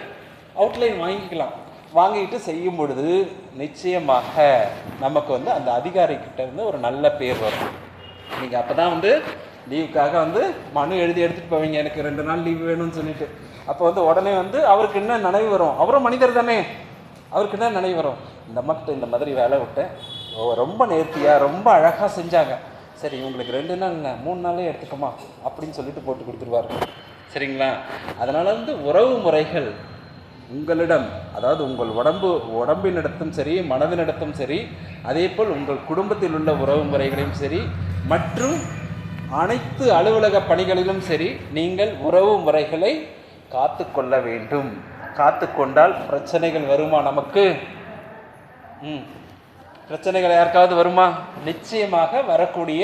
அவுட்லைன் வாங்கிக்கலாம். வாங்கிட்டு செய்யும் பொழுது நிச்சயமாக நமக்கு வந்து அந்த அதிகாரிக்கிட்ட வந்து ஒரு நல்ல பேர் வரும். நீங்கள் அப்போ தான் வந்து லீவுக்காக வந்து மனு எழுதி எடுத்துகிட்டு போவீங்க, எனக்கு 2 நாள் லீவு வேணும்னு சொல்லிட்டு. அப்போ வந்து உடனே வந்து அவருக்கு என்ன நினைவு வரும்? அவரும் மனிதர் தானே, அவருக்கு என்ன நினைவு வரும்? இந்த மக்கள் இந்த மாதிரி வேலை விட்டேன், ரொம்ப நேர்த்தியாக ரொம்ப அழகாக செஞ்சாங்க, சரி உங்களுக்கு 2 நாள் இல்லை 3 நாளே எடுத்துக்கோமா அப்படின்னு சொல்லிட்டு போட்டு கொடுத்துருவாரு. சரிங்களா? அதனால் வந்து உறவு முறைகள் உங்களிடம், அதாவது உங்கள் உடம்பினிடத்தும் சரி, மனதினிடத்தும் சரி, அதே போல் உங்கள் குடும்பத்தில் உள்ள உறவு முறைகளையும் சரி, மற்றும் அனைத்து அலுவலக பணிகளிலும் சரி, நீங்கள் உறவு முறைகளை காத்து கொள்ள வேண்டும். காத்து கொண்டால் பிரச்சனைகள் வருமா நமக்கு? பிரச்சனைகள் யாருக்காவது வருமா? நிச்சயமாக வரக்கூடிய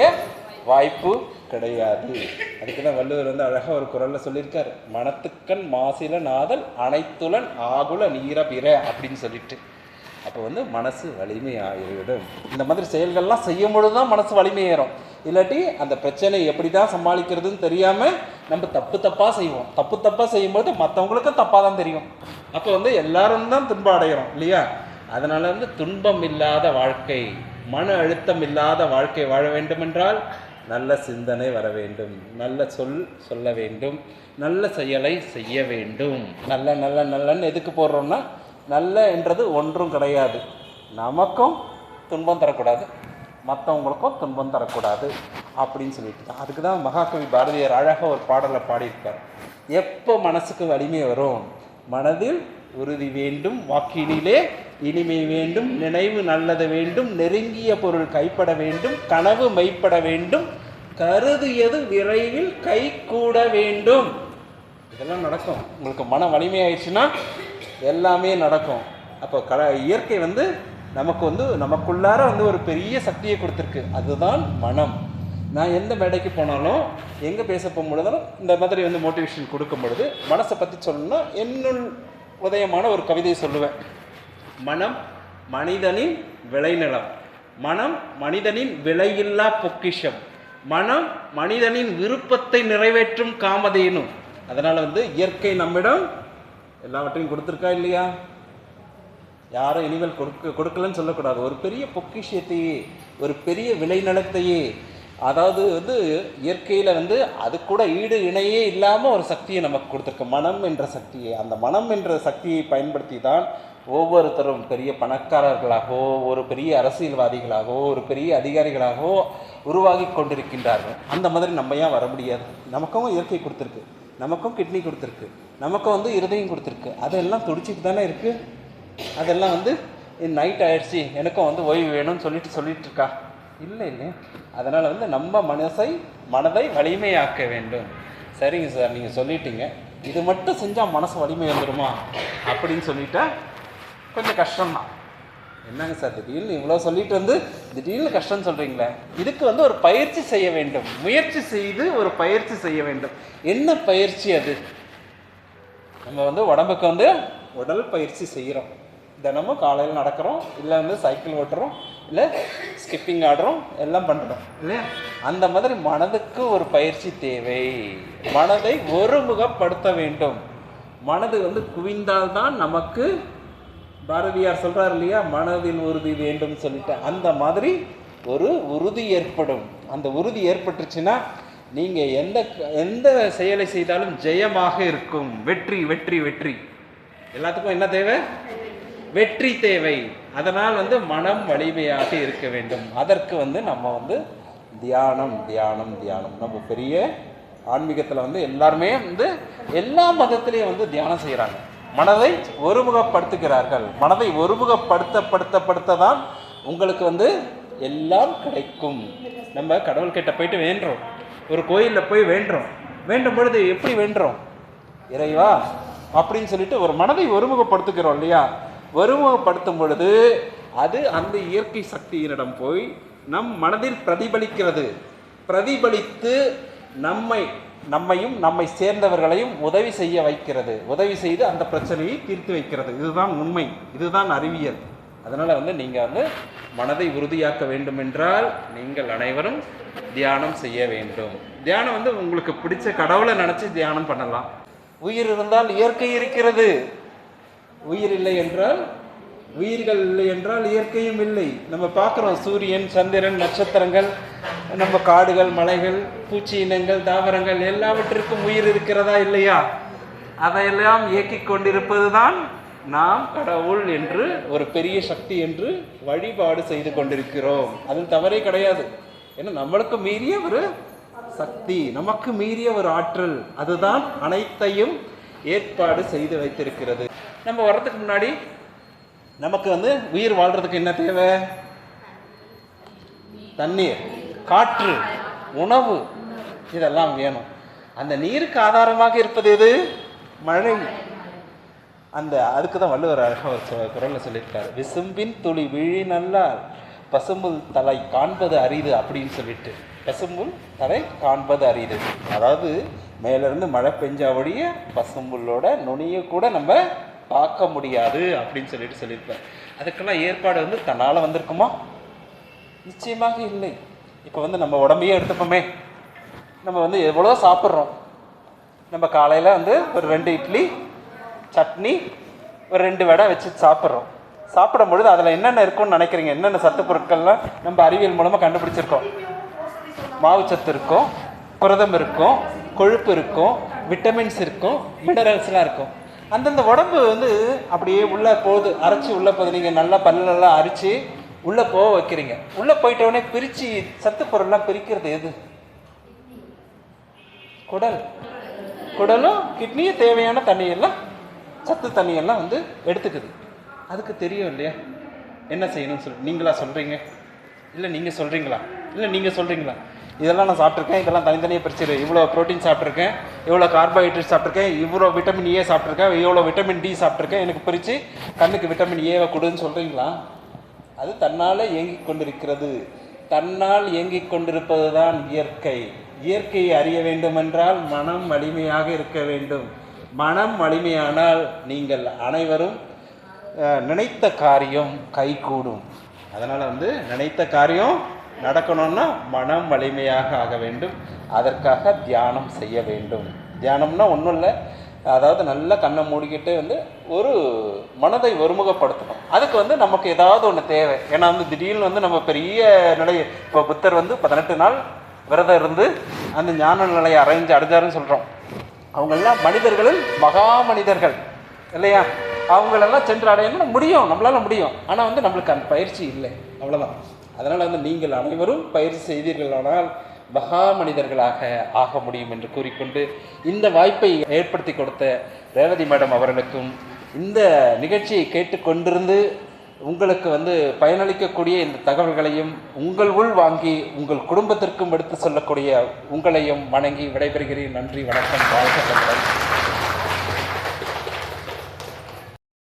வாய்ப்பு கிடையாது. அதுக்கு தான் வள்ளுவர் வந்து அழகாக ஒரு குறளில் சொல்லியிருக்காரு, மனத்துக்கண் மாசில நாதல் அனைத்துலன் ஆகுல நீர பிற அப்படின்னு சொல்லிட்டு. அப்போ வந்து மனசு வலிமை ஆகிவிடும். இந்த மாதிரி செயல்கள்லாம் செய்யும் பொழுது தான் மனசு வலிமையேறும். இல்லாட்டி அந்த பிரச்சனை எப்படி தான் சமாளிக்கிறதுன்னு தெரியாமல் நம்ம தப்பாக செய்வோம். தப்பாக செய்யும்போது மற்றவங்களுக்கும் தப்பாக தான் தெரியும். அப்போ வந்து எல்லாரும் தான் துன்பம் அடைகிறோம் இல்லையா? அதனால் வந்து துன்பம் இல்லாத வாழ்க்கை, மன அழுத்தம் இல்லாத வாழ்க்கை வாழ வேண்டுமென்றால் நல்ல சிந்தனை வர வேண்டும், நல்ல சொல்ல வேண்டும், நல்ல செயலை செய்ய வேண்டும். நல்லன்னு எதுக்கு போடுறோம்னா, நல்ல என்றது ஒன்றும் கிடையாது, நமக்கும் துன்பம் தரக்கூடாது, மற்றவங்களுக்கும் துன்பம் தரக்கூடாது அப்படின்னு சொல்லிட்டு தான். அதுக்கு தான் மகாகவி பாரதியார் அழகாக ஒரு பாடலை பாடியிருக்கார். எப்போ மனசுக்கு வலிமை வரும்? மனதில் உறுதி வேண்டும், வாக்கினிலே இனிமை வேண்டும், நினைவு நல்லது வேண்டும், நெருங்கிய பொருள் கைப்பட வேண்டும், கனவு மெய்ப்பட வேண்டும், கருதியது விரைவில் கை கூட வேண்டும். இதெல்லாம் நடக்கும். உங்களுக்கு மன வலிமை ஆயிடுச்சுன்னா எல்லாமே நடக்கும். அப்போ இயற்கை நமக்கு நமக்குள்ளார ஒரு பெரிய சக்தியை கொடுத்துருக்கு. அதுதான் மனம். நான் எந்த மேடைக்கு போனாலும் எங்கே பேச போகும்பொழுதாலும் இந்த மாதிரி மோட்டிவேஷன் கொடுக்கும் பொழுது மனசை பற்றி சொல்லணும்னா என்னுள் உதயமான ஒரு கவிதையை சொல்லுவேன். மனம் மனிதனின் விளைநிலம், மனம் மனிதனின் விலையில்லா பொக்கிஷம், மனம் மனிதனின் விருப்பத்தை நிறைவேற்றும் காமதேனு. அதனால் இயற்கை நம்மிடம் எல்லாவற்றையும் கொடுத்துருக்கா இல்லையா? யாரும் இனிமேல் கொடுக்கலன்னு சொல்லக்கூடாது. ஒரு பெரிய பொக்கிஷத்தையே, ஒரு பெரிய விளைநிலத்தையே, அதாவது இயற்கையில் அது கூட ஈடு இணையே இல்லாமல் ஒரு சக்தியை நமக்கு கொடுத்துருக்கு, மனம் என்ற சக்தியை. அந்த மனம் என்ற சக்தியை பயன்படுத்தி தான் ஒவ்வொருத்தரும் பெரிய பணக்காரர்களாகவோ, ஒரு பெரிய அரசியல்வாதிகளாகவோ, ஒரு பெரிய அதிகாரிகளாகவோ உருவாகி கொண்டிருக்கின்றார்கள். அந்த மாதிரி நம்ம ஏன் வர முடியாது? நமக்கும் இயற்கை கொடுத்துருக்கு, நமக்கும் கிட்னி கொடுத்துருக்கு, நமக்கும் இருதயம் கொடுத்துருக்கு. அதெல்லாம் துடிச்சிட்டு தானே இருக்குது. அதெல்லாம் நைட் ஆயிடுச்சு எனக்கும் ஓய்வு வேணும்னு சொல்லிட்டு இருக்கா? இல்லை இல்லை. அதனால் நம்ம மனதை வலிமையாக்க வேண்டும். சரிங்க சார், நீங்கள் சொல்லிட்டீங்க, இது மட்டும் செஞ்சால் மனசு வலிமை வந்துடுமா அப்படின்னு சொல்லிட்டா கொஞ்சம் கஷ்டம்தான். என்னங்க சார் திடீர்னு இவ்வளோ சொல்லிட்டு திடீர்னு கஷ்டம்னு சொல்கிறீங்களே? இதுக்கு ஒரு பயிற்சி செய்ய வேண்டும், முயற்சி செய்து ஒரு பயிற்சி செய்ய வேண்டும். என்ன பயிற்சி அது? நம்ம உடம்புக்கு உடல் பயிற்சி செய்கிறோம். தினமும் காலையில் நடக்கிறோம், இல்லை சைக்கிள் ஓட்டுறோம், இல்லை ஸ்கிப்பிங் ஆடுறோம், எல்லாம் பண்ணுறோம் இல்லையா? அந்த மாதிரி மனதுக்கு ஒரு பயிற்சி தேவை. மனதை ஒருமுகப்படுத்த வேண்டும். மனது குவிந்தால்தான் நமக்கு, பாரதியார் சொல்கிறார் இல்லையா, மனதில் உறுதி வேண்டும் சொல்லிட்டு, அந்த மாதிரி ஒரு உறுதி ஏற்படும். அந்த உறுதி ஏற்பட்டுச்சுன்னா நீங்கள் எந்த செயலை செய்தாலும் ஜெயமாக இருக்கும். வெற்றி வெற்றி வெற்றி. எல்லாத்துக்கும் என்ன தேவை? வெற்றி தேவை. அதனால் மனம் வலிமையாக இருக்க வேண்டும். அதற்கு நம்ம தியானம் தியானம் தியானம். நம்ம பெரிய ஆன்மீகத்தில் எல்லாருமே எல்லா மதத்திலையும் தியானம் செய்கிறாங்க. மனதை ஒருமுகப்படுத்துகிறார்கள். மனதை ஒருமுகப்படுத்த தான் உங்களுக்கு எல்லாம் கிடைக்கும். நம்ம கடவுள்கிட்ட போயிட்டு வேண்டுறோம், ஒரு கோயிலில் போய் வேண்டுறோம். வேண்டும் பொழுது எப்படி வேண்டுறோம்? இறைவா அப்படின்னு சொல்லிட்டு ஒரு மனதை ஒருமுகப்படுத்துகிறோம் இல்லையா? ஒருமுகப்படுத்தும் பொழுது அது அந்த இயற்கை சக்தியினிடம் போய் நம் மனதில் பிரதிபலிக்கிறது. பிரதிபலித்து நம்மையும் நம்மை சேர்ந்தவர்களையும் உதவி செய்ய வைக்கிறது. உதவி செய்து அந்த பிரச்சனையை தீர்த்து வைக்கிறது. இதுதான் உண்மை, இதுதான் அறிவியல். அதனால் நீங்கள் மனதை உறுதியாக்க வேண்டும் என்றால் நீங்கள் அனைவரும் தியானம் செய்ய வேண்டும். தியானம் உங்களுக்கு பிடிச்ச கடவுளை நினச்சி தியானம் பண்ணலாம். உயிர் இருந்தால் இயற்கை இருக்கிறது. உயிர் இல்லை என்றால், உயிர்கள் இல்லை என்றால் இயற்கையும் இல்லை. நம்ம பார்க்குறோம், சூரியன், சந்திரன், நட்சத்திரங்கள், நம்ம காடுகள், மலைகள், பூச்சி இனங்கள், தாவரங்கள் எல்லாவற்றிற்கும் உயிர் இருக்கிறதா இல்லையா? அதையெல்லாம் இயக்கிக் கொண்டிருப்பது தான் நாம் கடவுள் என்று, ஒரு பெரிய சக்தி என்று வழிபாடு செய்து கொண்டிருக்கிறோம். அதில் தவறே கிடையாது. ஏன்னா நம்மளுக்கு மீறிய ஒரு சக்தி, நமக்கு மீறிய ஒரு ஆற்றல், அதுதான் அனைத்தையும் ஏற்பாடு செய்து வைத்திருக்கிறது. நம்ம வர்றதுக்கு முன்னாடி நமக்கு உயிர் வாழ்கிறதுக்கு என்ன தேவை? தண்ணீர், காற்று, உணவு, இதெல்லாம் வேணும். அந்த நீருக்கு ஆதாரமாக இருப்பது எது? மழை. அதுக்கு தான் வள்ளுவர் குரலில் சொல்லியிருக்காரு, விசும்பின் துளி விழி நல்லால் பசும்புல் தலை காண்பது அரிது அப்படின்னு சொல்லிட்டு. பசும்புல் தலை காண்பது அரிது, அதாவது மேலேருந்து மழை பெஞ்சா ஒழிய பசும்புல்லோட நுனியை கூட நம்ம பார்க்க முடியாது அப்படின்னு சொல்லியிருப்பேன். அதுக்கெல்லாம் ஏற்பாடு தன்னால் வந்திருக்குமா? நிச்சயமாக இல்லை. இப்போ நம்ம உடம்பையே எடுத்துப்போமே, நம்ம எவ்வளோ சாப்பிட்றோம். நம்ம காலையில் ஒரு 2 இட்லி, சட்னி, ஒரு 2 வடை வச்சு சாப்பிட்றோம். சாப்பிடும் பொழுது அதில் என்னென்ன இருக்கும்னு நினைக்கிறீங்க? என்னென்ன சத்து பொருட்கள்லாம் நம்ம அறிவியல் மூலமாக கண்டுபிடிச்சிருக்கோம்? மாவுச்சத்து இருக்கும், புரதம் இருக்கும், கொழுப்பு இருக்கும், விட்டமின்ஸ் இருக்கும், மினரல்ஸ்லாம் இருக்கும். அந்தந்த உடம்பு அப்படியே உள்ளே போகுது, அரைச்சி உள்ளே போகுது. நீங்கள் நல்லா பல்லெல்லாம் அரித்து உள்ளே போக வைக்கிறீங்க. உள்ளே போயிட்டவுடனே பிரித்து சத்து பொருள்லாம் பிரிக்கிறது எது? குடல். குடலும் கிட்னியும் தேவையான தண்ணியெல்லாம், சத்து தண்ணியெல்லாம் எடுத்துக்குது. அதுக்கு தெரியும் இல்லையா என்ன செய்யணும்னு சொல்லி. நீங்களா சொல்கிறீங்க? இல்லை நீங்கள் சொல்கிறீங்களா? இதெல்லாம் நான் சாப்பிட்ருக்கேன், இதெல்லாம் தனித்தனியாக பிரிச்சிரு. இவ்வளோ ப்ரோட்டீன் சாப்பிட்ருக்கேன், இவ்வளோ கார்போஹைட்ரேட் சாப்பிட்ருக்கேன், இவ்வளோ விட்டமின் ஏ சாப்பிட்ருக்கேன், இவ்வளோ விட்டமின் டி சாப்பிட்ருக்கேன், எனக்கு பிரித்து கண்ணுக்கு விட்டமின் ஏவை கொடுன்னு சொல்கிறீங்களா? அது தன்னால் இயங்கிக் கொண்டிருக்கிறது. தன்னால் இயங்கிக் கொண்டிருப்பது தான் இயற்கை. இயற்கையை அறிய வேண்டுமென்றால் மனம் வலிமையாக இருக்க வேண்டும். மனம் வலிமையானால் நீங்கள் அனைவரும் நினைத்த காரியம் கைகூடும். அதனால் நினைத்த காரியம் நடக்கணும்னா மனம் வலிமையாக ஆக வேண்டும். அதற்காக தியானம் செய்ய வேண்டும். தியானம்னா ஒன்றும் இல்லை, அதாவது நல்லா கண்ணை மூடிக்கிட்டு ஒரு மனதை ஒருமுகப்படுத்தணும். அதுக்கு நமக்கு ஏதாவது ஒன்று தேவை. ஏன்னா திடீர்னு நம்ம பெரிய நிலை, இப்போ புத்தர் 18 நாள் விரதம் இருந்து அந்த ஞான நிலையை அடைஞ்சாருன்னு சொல்கிறோம். அவங்கெல்லாம் மனிதர்களில் மகா மனிதர்கள் இல்லையா? அவங்களெல்லாம் சென்று அடையணும்னா முடியும், நம்மளால முடியும். ஆனால் நம்மளுக்கு அந்த பயிற்சி இல்லை, அவ்வளோதான். அதனால் நீங்கள் அனைவரும் பயிற்சி செய்தீர்களானால் மகா மனிதர்களாக ஆக முடியும் என்று கூறிக்கொண்டு, இந்த வாய்ப்பை ஏற்படுத்தி கொடுத்த ரேவதி மேடம் அவர்களுக்கும், இந்த நிகழ்ச்சியை கேட்டுக்கொண்டிருந்து உங்களுக்கு பயனளிக்கக்கூடிய இந்த தகவல்களையும் உங்கள் உள் வாங்கி உங்கள் குடும்பத்திற்கும் எடுத்து சொல்லக்கூடிய உங்களையும் வணங்கி விடைபெறுகிறேன். நன்றி, வணக்கம், வாழ்க.